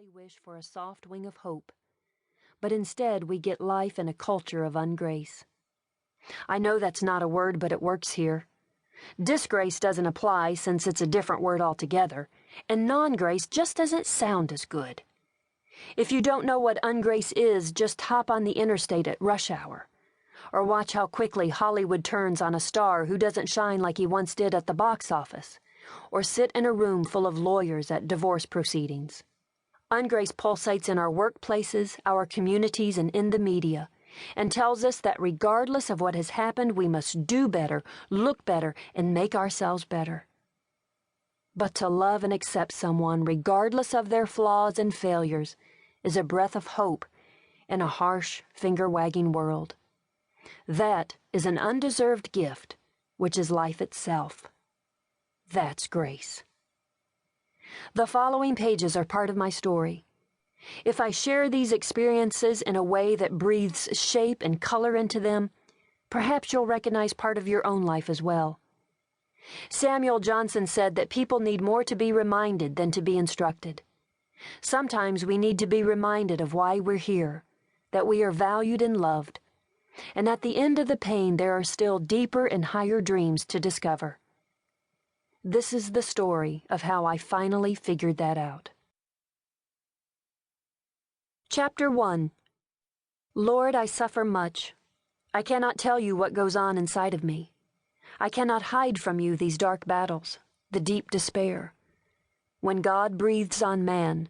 only wish for a soft wing of hope, but instead we get life in a culture of ungrace. I know that's not a word, but it works here. Disgrace doesn't apply since it's a different word altogether, and non-grace just doesn't sound as good. If you don't know what ungrace is, just hop on the interstate at rush hour, or watch how quickly Hollywood turns on a star who doesn't shine like he once did at the box office, or sit in a room full of lawyers at divorce proceedings. Ungrace pulsates in our workplaces, our communities, and in the media, and tells us that regardless of what has happened, we must do better, look better, and make ourselves better. But to love and accept someone, regardless of their flaws and failures, is a breath of hope in a harsh, finger-wagging world. That is an undeserved gift, which is life itself. That's grace. The following pages are part of my story. If I share these experiences in a way that breathes shape and color into them, perhaps you'll recognize part of your own life as well. Samuel Johnson said that people need more to be reminded than to be instructed. Sometimes we need to be reminded of why we're here, that we are valued and loved, and at the end of the pain there are still deeper and higher dreams to discover. This is the story of how I finally figured that out. Chapter 1. Lord, I suffer much. I cannot tell you what goes on inside of me. I cannot hide from you these dark battles, the deep despair. When God breathes on man,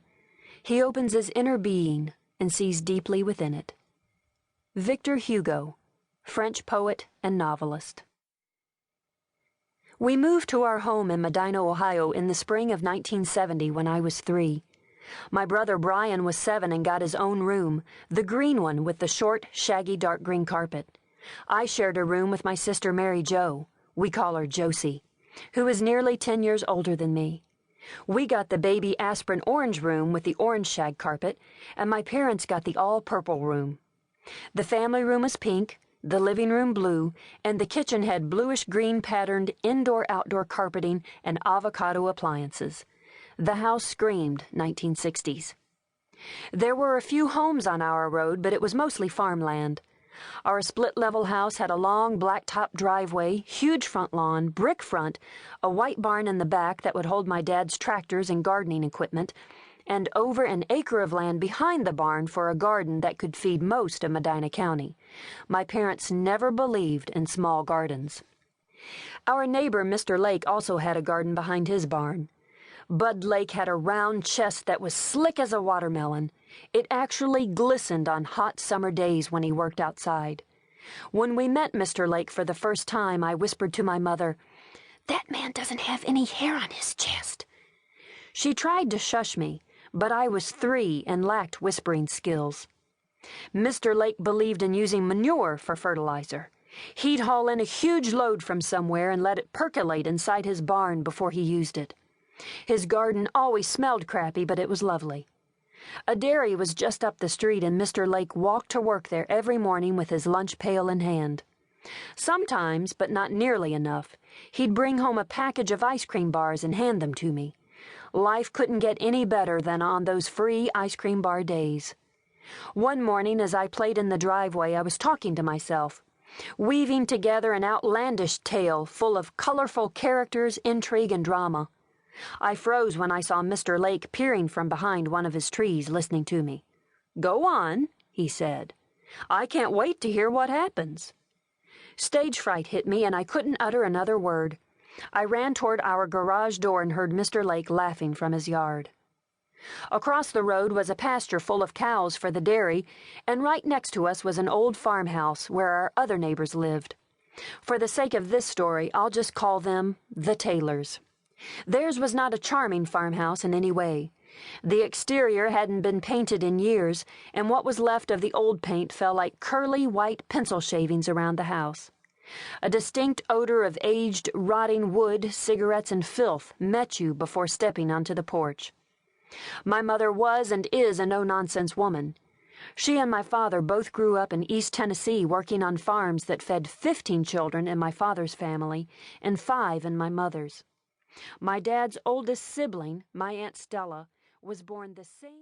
he opens his inner being and sees deeply within it. Victor Hugo, French poet and novelist. We moved to our home in Medina, Ohio in the spring of 1970 when I was 3. My brother Brian was 7 and got his own room, the green one with the short, shaggy dark green carpet. I shared a room with my sister Mary Jo, we call her Josie, who is nearly 10 years older than me. We got the baby aspirin orange room with the orange shag carpet, and my parents got the all-purple room. The family room was pink, the living room blue, and the kitchen had bluish-green patterned indoor-outdoor carpeting and avocado appliances. The house screamed 1960s. There were a few homes on our road, but it was mostly farmland. Our split-level house had a long blacktop driveway, huge front lawn, brick front, a white barn in the back that would hold my dad's tractors and gardening equipment, and over an acre of land behind the barn for a garden that could feed most of Medina County. My parents never believed in small gardens. Our neighbor, Mr. Lake, also had a garden behind his barn. Bud Lake had a round chest that was slick as a watermelon. It actually glistened on hot summer days when he worked outside. When we met Mr. Lake for the first time, I whispered to my mother, "That man doesn't have any hair on his chest." She tried to shush me, but I was 3 and lacked whispering skills. Mr. Lake believed in using manure for fertilizer. He'd haul in a huge load from somewhere and let it percolate inside his barn before he used it. His garden always smelled crappy, but it was lovely. A dairy was just up the street, and Mr. Lake walked to work there every morning with his lunch pail in hand. Sometimes, but not nearly enough, he'd bring home a package of ice cream bars and hand them to me. Life couldn't get any better than on those free ice cream bar days. One morning, as I played in the driveway, I was talking to myself, weaving together an outlandish tale full of colorful characters, intrigue, and drama. I froze when I saw Mr. Lake peering from behind one of his trees, listening to me. "Go on," he said. "I can't wait to hear what happens." Stage fright hit me, and I couldn't utter another word. I ran toward our garage door and heard Mr. Lake laughing from his yard. Across the road was a pasture full of cows for the dairy, and right next to us was an old farmhouse where our other neighbors lived. For the sake of this story, I'll just call them the Taylors. Theirs was not a charming farmhouse in any way. The exterior hadn't been painted in years, and what was left of the old paint fell like curly white pencil shavings around the house. A distinct odor of aged, rotting wood, cigarettes, and filth met you before stepping onto the porch. My mother was and is a no-nonsense woman. She and my father both grew up in East Tennessee working on farms that fed 15 children in my father's family and 5 in my mother's. My dad's oldest sibling, my Aunt Stella, was born the same